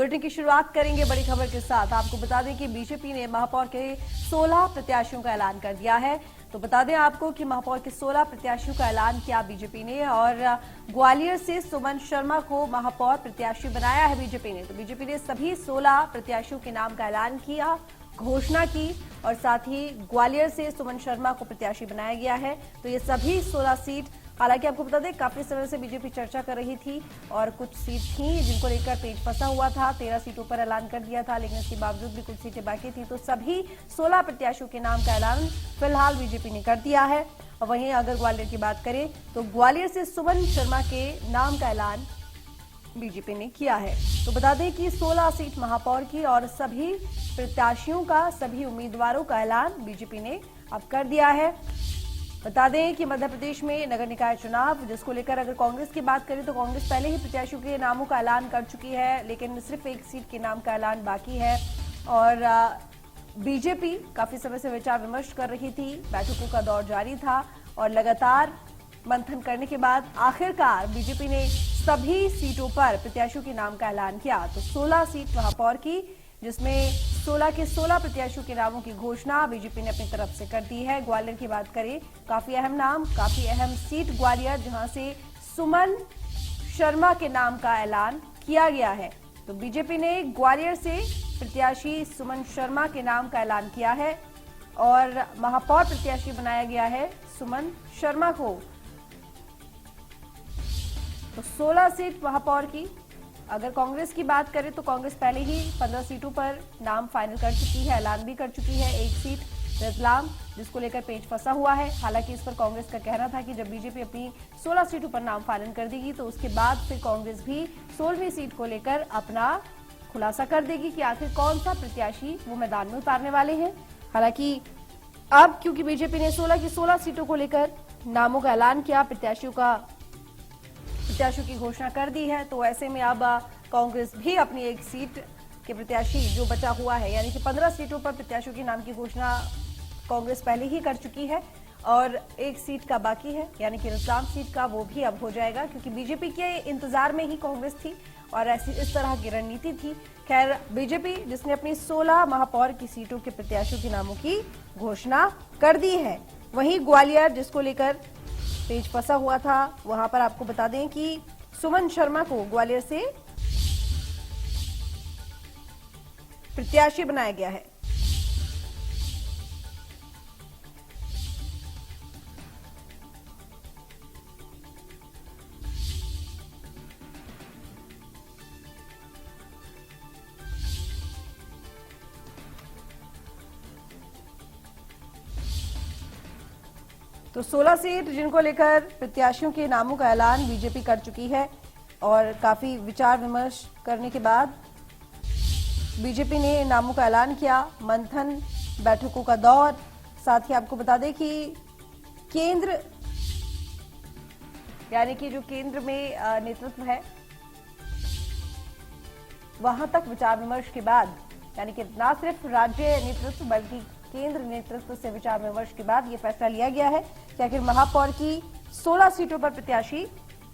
Bulletin की शुरुआत करेंगे बड़ी खबर के साथ। आपको बता दें कि बीजेपी ने महापौर के 16 प्रत्याशियों का ऐलान कर दिया है। तो बता दें आपको कि महापौर के 16 प्रत्याशियों का ऐलान किया बीजेपी ने और ग्वालियर से सुमन शर्मा को महापौर प्रत्याशी बनाया है बीजेपी ने। तो बीजेपी ने सभी 16 प्रत्याशियों के नाम का ऐलान किया, घोषणा की और साथ ही ग्वालियर से सुमन शर्मा को प्रत्याशी बनाया गया है। तो ये सभी 16 सीट, हालांकि आपको बता दें काफी समय से बीजेपी चर्चा कर रही थी और कुछ सीट थी जिनको लेकर पेच फंसा हुआ था। 13 सीटों पर ऐलान कर दिया था, लेकिन इसके बावजूद भी कुछ सीटें बाकी थी। तो सभी 16 प्रत्याशियों के नाम का ऐलान फिलहाल बीजेपी ने कर दिया है। और वहीं अगर ग्वालियर की बात करें तो ग्वालियर से सुमन शर्मा के नाम का ऐलान बीजेपी ने किया है। तो बता दें कि 16 सीट महापौर की और सभी प्रत्याशियों का, सभी उम्मीदवारों का ऐलान बीजेपी ने अब कर दिया है। बता दें कि मध्य प्रदेश में नगर निकाय चुनाव, जिसको लेकर अगर कांग्रेस की बात करें तो कांग्रेस पहले ही प्रत्याशियों के नामों का ऐलान कर चुकी है, लेकिन सिर्फ एक सीट के नाम का ऐलान बाकी है। और बीजेपी काफी समय से विचार विमर्श कर रही थी, बैठकों का दौर जारी था और लगातार मंथन करने के बाद आखिरकार बीजेपी ने सभी सीटों पर प्रत्याशियों के नाम का ऐलान किया। तो 16 सीट महापौर की, जिसमें 16 के 16 प्रत्याशियों के नामों की घोषणा बीजेपी ने अपनी तरफ से कर दी है। ग्वालियर की बात करें, काफी अहम नाम, काफी अहम सीट ग्वालियर, जहां से सुमन शर्मा के नाम का ऐलान किया गया है। तो बीजेपी ने ग्वालियर से प्रत्याशी सुमन शर्मा के नाम का ऐलान किया है और महापौर प्रत्याशी बनाया गया है सुमन शर्मा को। तो 16 सीट महापौर की। अगर कांग्रेस की बात करें तो कांग्रेस पहले ही 15 सीटों पर नाम फाइनल कर चुकी है, ऐलान भी कर चुकी है। एक सीट रतलाम, जिसको लेकर पेच फंसा हुआ है। हालांकि इस पर कांग्रेस का कहना था कि जब बीजेपी अपनी 16 सीटों पर नाम फाइनल कर देगी तो उसके बाद फिर कांग्रेस भी 16वीं सीट को लेकर अपना खुलासा कर देगी कि आखिर कौन सा प्रत्याशी वो मैदान में उतारने वाले हैं। हालांकि अब क्योंकि बीजेपी ने 16 की 16 सीटों को लेकर नामों का ऐलान किया, प्रत्याशियों की घोषणा कर दी है, तो ऐसे में अब कांग्रेस भी अपनी एक सीट के प्रत्याशी जो बचा हुआ है, यानी कि 15 सीटों पर प्रत्याशियों के नाम की घोषणा कांग्रेस पहले ही कर चुकी है और एक सीट का बाकी है, यानी कि रतलाम सीट का, वो भी अब हो जाएगा क्योंकि बीजेपी के इंतजार में ही कांग्रेस थी और ऐसी इस तरह की रणनीति थी। खैर, बीजेपी जिसने अपनी 16 महापौर की सीटों के प्रत्याशियों के नामों की घोषणा कर दी है। वहीं ग्वालियर, जिसको लेकर पेच फंसा हुआ था, वहां पर आपको बता दें कि सुमन शर्मा को ग्वालियर से प्रत्याशी बनाया गया है। तो 16 सीट जिनको लेकर प्रत्याशियों के नामों का ऐलान बीजेपी कर चुकी है और काफी विचार विमर्श करने के बाद बीजेपी ने नामों का ऐलान किया। मंथन, बैठकों का दौर, साथ ही आपको बता दें कि केंद्र, यानी कि जो केंद्र में नेतृत्व है, वहां तक विचार विमर्श के बाद, यानी कि न सिर्फ राज्य नेतृत्व बल्कि केंद्र नेतृत्व से विचार विमर्श के बाद यह फैसला लिया गया है कि आखिर महापौर की 16 सीटों पर प्रत्याशी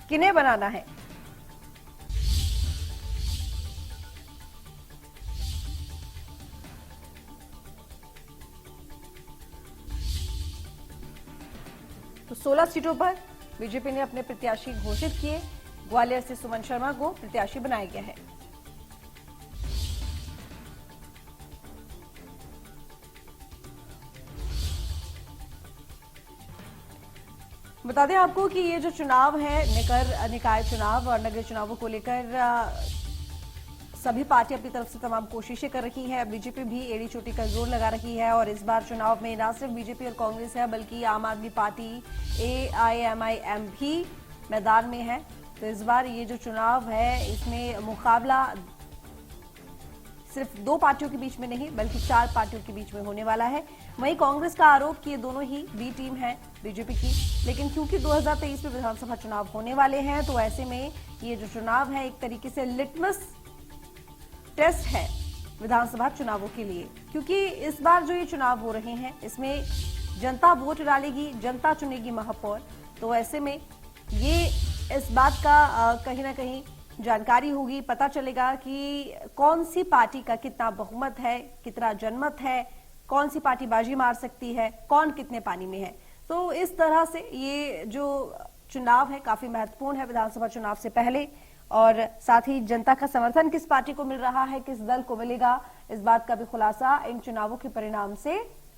किन्हें बनाना है। तो 16 सीटों पर बीजेपी ने अपने प्रत्याशी घोषित किए। ग्वालियर से सुमन शर्मा को प्रत्याशी बनाया गया है। बता दें आपको कि ये जो चुनाव है, निकाय चुनाव और नगरीय चुनावों को लेकर सभी पार्टियां अपनी तरफ से तमाम कोशिशें कर रही है। बीजेपी भी एड़ी चोटी का जोर लगा रही है और इस बार चुनाव में न सिर्फ बीजेपी और कांग्रेस है बल्कि आम आदमी पार्टी, AIMIM भी मैदान में है। तो इस बार ये जो चुनाव है, इसमें मुकाबला सिर्फ 2 पार्टियों के बीच में नहीं बल्कि 4 पार्टियों के बीच में होने वाला है। वहीं कांग्रेस का आरोप कि ये दोनों ही बी टीम है बीजेपी की, लेकिन क्योंकि 2023 में विधानसभा चुनाव होने वाले हैं तो ऐसे में ये जो चुनाव है एक तरीके से लिटमस टेस्ट है विधानसभा चुनावों के लिए, क्योंकि इस बार जो ये चुनाव हो रहे हैं इसमें जनता वोट डालेगी, जनता चुनेगी महापौर। तो ऐसे में ये इस बात का कहीं ना कहीं जानकारी होगी, पता चलेगा कि कौन सी पार्टी का कितना बहुमत है, कितना जनमत है, कौन सी पार्टी बाजी मार सकती है, कौन कितने पानी में है। तो इस तरह से ये जो चुनाव है काफी महत्वपूर्ण है विधानसभा चुनाव से पहले, और साथ ही जनता का समर्थन किस पार्टी को मिल रहा है, किस दल को मिलेगा, इस बात का भी खुलासा इन चुनावों के परिणाम से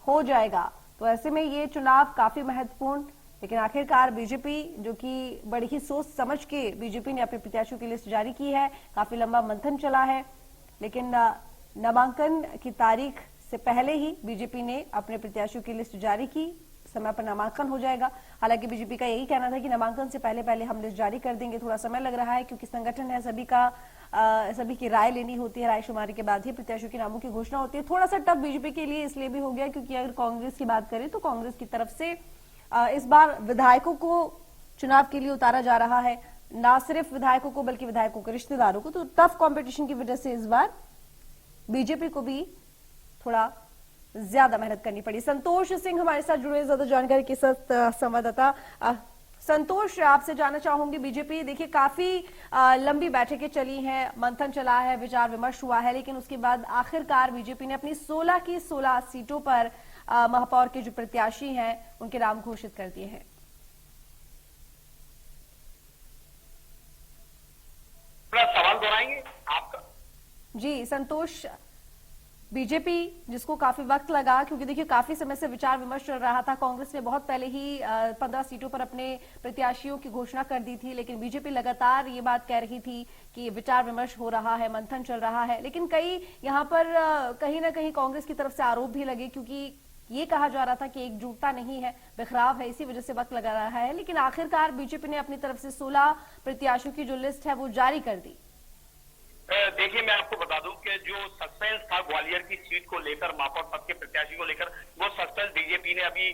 हो जाएगा। तो ऐसे में ये चुनाव काफी महत्वपूर्ण, लेकिन आखिरकार बीजेपी, जो कि बड़ी ही सोच समझ के बीजेपी ने अपने प्रत्याशियों की लिस्ट जारी की है, काफी लंबा मंथन चला है, लेकिन नामांकन की तारीख से पहले ही बीजेपी ने अपने प्रत्याशियों की लिस्ट जारी की, समय पर नामांकन हो जाएगा। हालांकि बीजेपी का यही कहना था कि नामांकन से पहले पहले हम लिस्ट जारी कर देंगे, थोड़ा समय लग रहा है क्योंकि संगठन है, सभी की राय लेनी होती है, रायशुमारी के बाद ही प्रत्याशियों के नामों की घोषणा होती है। थोड़ा सा टफ बीजेपी के लिए इसलिए भी हो गया क्योंकि अगर कांग्रेस की बात करें तो कांग्रेस की तरफ से इस बार विधायकों को चुनाव के लिए उतारा जा रहा है, ना सिर्फ विधायकों को बल्कि विधायकों के रिश्तेदारों को। तो टफ कंपटीशन की वजह से इस बार बीजेपी को भी थोड़ा ज्यादा मेहनत करनी पड़ी। संतोष सिंह हमारे साथ जुड़े ज्यादा जानकारी के साथ संवाददाता। संतोष, आपसे जानना चाहूंगी, बीजेपी देखिए काफी लंबी बैठकें चली हैं, मंथन चला है, विचार विमर्श हुआ है, लेकिन उसके बाद आखिरकार बीजेपी ने अपनी 16 की 16 सीटों पर महापौर के जो प्रत्याशी हैं उनके नाम घोषित कर दिए हैं। सवाल दोहराएंगे आपका? जी संतोष, बीजेपी जिसको काफी वक्त लगा, क्योंकि देखिए काफी समय से विचार विमर्श चल रहा था, कांग्रेस ने बहुत पहले ही 15 सीटों पर अपने प्रत्याशियों की घोषणा कर दी थी, लेकिन बीजेपी लगातार ये बात कह रही थी कि विचार विमर्श हो रहा है, मंथन चल रहा है, लेकिन यहाँ पर कहीं ना कहीं कांग्रेस की तरफ से आरोप भी लगे, क्योंकि ये कहा जा रहा था कि एकजुटता नहीं है, बिखराव है, इसी वजह से वक्त लगा रहा है। लेकिन आखिरकार बीजेपी ने अपनी तरफ से 16 प्रत्याशियों की जो लिस्ट है वो जारी कर दी। देखिए, मैं आपको बता दूं कि जो सस्पेंस था ग्वालियर की सीट को लेकर, महापौर पद के प्रत्याशी को लेकर, वो सस्पेंस बीजेपी ने अभी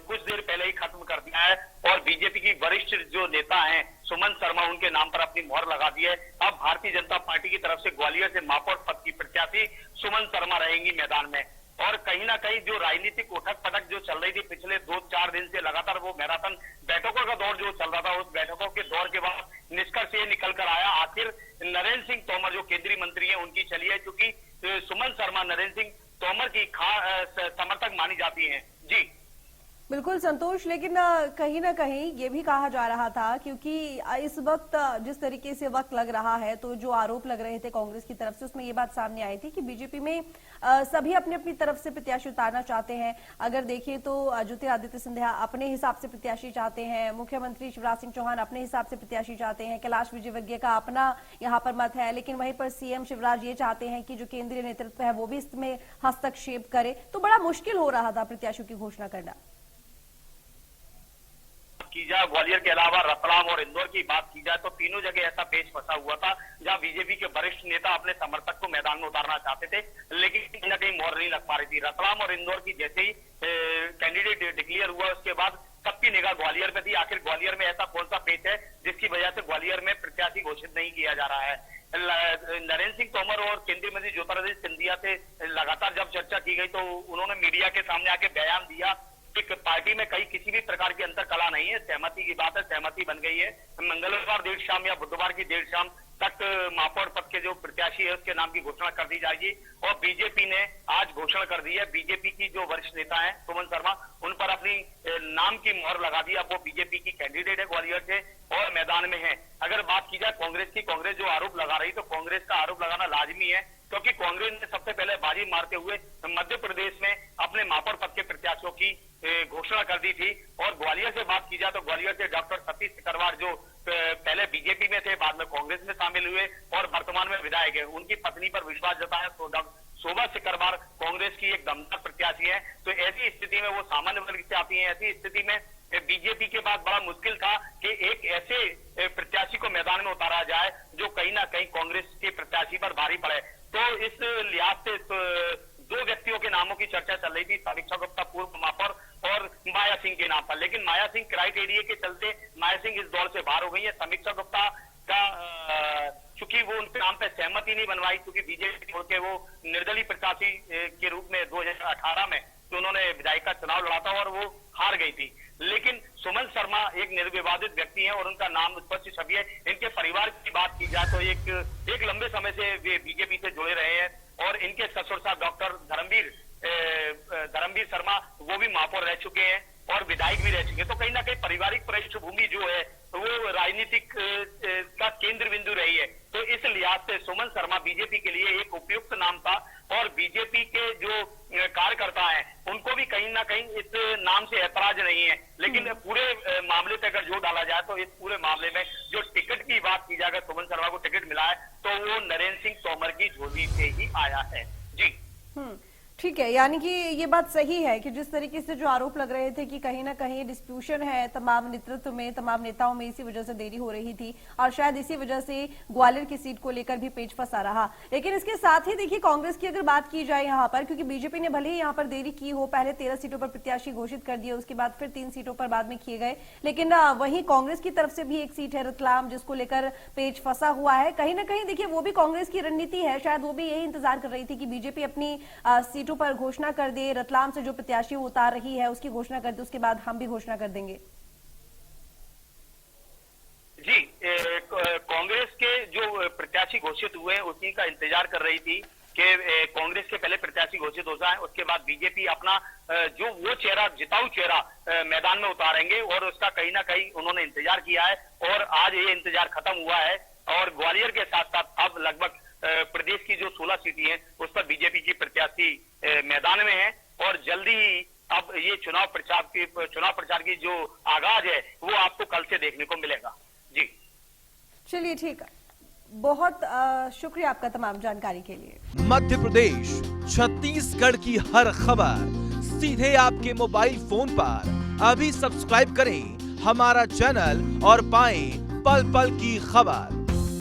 कुछ देर पहले ही खत्म कर दिया है और बीजेपी की वरिष्ठ जो नेता हैं सुमन शर्मा, उनके नाम पर अपनी मोहर लगा दी है। अब भारतीय जनता पार्टी की तरफ से ग्वालियर से महापौर पद की प्रत्याशी सुमन शर्मा रहेंगी मैदान में। और कहीं ना कहीं जो राजनीतिक उठक पटक जो चल रही थी पिछले 2-4 दिन से लगातार, वो मैराथन बैठकों का दौर जो चल रहा था, उस बैठकों के दौर के बाद निष्कर्ष ये निकल कर आया, आखिर नरेंद्र सिंह तोमर जो केंद्रीय मंत्री हैं उनकी चली है, क्योंकि सुमन शर्मा नरेंद्र सिंह तोमर की समर्थक मानी जाती हैं। जी बिल्कुल संतोष, लेकिन कहीं ना कहीं ये भी कहा जा रहा था, क्योंकि इस वक्त जिस तरीके से वक्त लग रहा है, तो जो आरोप लग रहे थे कांग्रेस की तरफ से, उसमें ये बात सामने आई थी कि बीजेपी में सभी अपनी अपनी तरफ से प्रत्याशी उतारना चाहते हैं। अगर देखिए तो ज्योतिरादित्य सिंधिया अपने हिसाब से प्रत्याशी चाहते हैं, मुख्यमंत्री शिवराज सिंह चौहान अपने हिसाब से प्रत्याशी चाहते हैं, कैलाश विजयवर्गीय का अपना यहाँ पर मत है, लेकिन वहीं पर सीएम शिवराज ये चाहते हैं कि जो केंद्रीय नेतृत्व है वो भी इसमें हस्तक्षेप करे। तो बड़ा मुश्किल हो रहा था प्रत्याशियों की घोषणा करना। की जाए ग्वालियर के अलावा रतलाम और इंदौर की बात की जाए तो तीनों जगह ऐसा पेच फंसा हुआ था जहां बीजेपी के वरिष्ठ नेता अपने समर्थक को मैदान में उतारना चाहते थे, लेकिन कहीं न कहीं मोहर नहीं लग पा रही थी। रतलाम और इंदौर की जैसे ही कैंडिडेट डिक्लेयर हुआ, उसके बाद सबकी निगाह ग्वालियर पे थी। आखिर ग्वालियर में ऐसा कौन सा पेच है जिसकी वजह से ग्वालियर में प्रत्याशी घोषित नहीं किया जा रहा है। नरेंद्र सिंह तोमर और केंद्रीय मंत्री ज्योतिरादित्य सिंधिया से लगातार जब चर्चा की गई तो उन्होंने मीडिया के सामने आके बयान दिया कि पार्टी में कहीं किसी भी प्रकार की अंतर कला नहीं है, सहमति की बात है, सहमति बन गई है। मंगलवार देर शाम या बुधवार की देर शाम तक महापौर पद के जो प्रत्याशी है उसके नाम की घोषणा कर दी जाएगी। और बीजेपी ने आज घोषणा कर दी है, बीजेपी की जो वरिष्ठ नेता है सुमन शर्मा, उन पर अपनी नाम की मोहर लगा दी। अब वो बीजेपी की कैंडिडेट है ग्वालियर से और मैदान में है। अगर बात की जाए कांग्रेस की, कांग्रेस जो आरोप लगा रही, तो कांग्रेस का आरोप लगाना लाजमी है, क्योंकि कांग्रेस ने सबसे पहले बाजी मारते हुए मध्य प्रदेश में अपने महापौर पद के प्रत्याशियों की घोषणा कर दी थी। और ग्वालियर से बात की जाए तो ग्वालियर से डॉक्टर सतीश सिकरवार जो पहले बीजेपी में थे, बाद में कांग्रेस में शामिल हुए और वर्तमान में विधायक है, उनकी पत्नी पर विश्वास जताया तो शोभा सिकरवार कांग्रेस की एक दमदार प्रत्याशी है। तो ऐसी स्थिति में वो सामान्य वर्ग से आती है। ऐसी स्थिति में बीजेपी के बाद बड़ा मुश्किल था कि एक ऐसे प्रत्याशी को मैदान में उतारा जाए जो कहीं ना कहीं कांग्रेस के प्रत्याशी पर भारी पड़े। तो इस लिहाज से दो व्यक्तियों के नामों की चर्चा चल रही थी, समीक्षा गुप्ता पूर्व महापौर और माया सिंह के नाम पर, लेकिन माया सिंह क्राइटेरिया के चलते माया सिंह इस दौर से बाहर हो गई है। समीक्षा गुप्ता का चूंकि वो उनके नाम पे सहमति नहीं बनवाई, क्योंकि बीजेपी छोड़ के वो निर्दलीय प्रत्याशी के रूप में 2018 में तो उन्होंने विधायक का चुनाव लड़ा था और वो हार गई थी। लेकिन सुमन शर्मा एक निर्विवादित व्यक्ति हैं और उनका नाम स्पष्ट छवि है। इनके परिवार की बात की जाए तो एक लंबे समय से वे बीजेपी से जुड़े रहे हैं और इनके ससुर साहब डॉक्टर धर्मवीर शर्मा वो भी महापौर रह चुके हैं और विधायक भी रह चुके हैं। तो कहीं ना कहीं पारिवारिक पृष्ठभूमि जो है वो राजनीतिक का केंद्र बिंदु रही है। तो इस लिहाज से सुमन शर्मा बीजेपी के लिए एक उपयुक्त नाम था और बीजेपी के जो कार्यकर्ता हैं उनको भी कहीं ना कहीं इस नाम से ऐतराज नहीं है। लेकिन पूरे मामले पे अगर जोर डाला जाए तो इस पूरे मामले में जो टिकट की बात की जाए, अगर सुमन शर्मा को टिकट मिला है तो वो नरेंद्र सिंह तोमर की झोली से ही आया है। जी ठीक है, यानी कि ये बात सही है कि जिस तरीके से जो आरोप लग रहे थे कि कहीं ना कहीं डिस्प्यूशन है तमाम नेतृत्व में, तमाम नेताओं में, इसी वजह से देरी हो रही थी और शायद इसी वजह से ग्वालियर की सीट को लेकर भी पेच फंसा रहा। लेकिन इसके साथ ही देखिए कांग्रेस की अगर बात की जाए यहाँ पर, क्योंकि बीजेपी ने भले ही यहाँ पर देरी की हो, पहले 13 सीटों पर प्रत्याशी घोषित कर दिए, उसके बाद फिर 3 सीटों पर बाद में किए गए, लेकिन वहीं कांग्रेस की तरफ से भी एक सीट है रतलाम जिसको लेकर पेच फंसा हुआ है। कहीं ना कहीं देखिए वो भी कांग्रेस की रणनीति है, शायद वो भी यही इंतजार कर रही थी कि बीजेपी अपनी सीटों पर घोषणा कर दे, रतलाम से जो प्रत्याशी उतार रही है उसकी घोषणा कर दे, उसके बाद हम भी घोषणा कर देंगे। जी, कांग्रेस के जो प्रत्याशी घोषित हुए उसी का इंतजार कर रही थी कि कांग्रेस के पहले प्रत्याशी घोषित हो जाए, उसके बाद बीजेपी अपना जो वो चेहरा, जिताऊ चेहरा मैदान में उतारेंगे और उसका कहीं ना कहीं उन्होंने इंतजार किया है और आज ये इंतजार खत्म हुआ है। और ग्वालियर के साथ साथ अब लगभग प्रदेश की जो 16 सीटें हैं उस पर बीजेपी की प्रत्याशी मैदान में है और जल्दी ही अब ये चुनाव प्रचार की जो आगाज है वो आपको कल से देखने को मिलेगा। जी चलिए ठीक है, बहुत शुक्रिया आपका तमाम जानकारी के लिए। मध्य प्रदेश, छत्तीसगढ़ की हर खबर सीधे आपके मोबाइल फोन पर। अभी सब्सक्राइब करें हमारा चैनल और पाएं पल पल की खबर।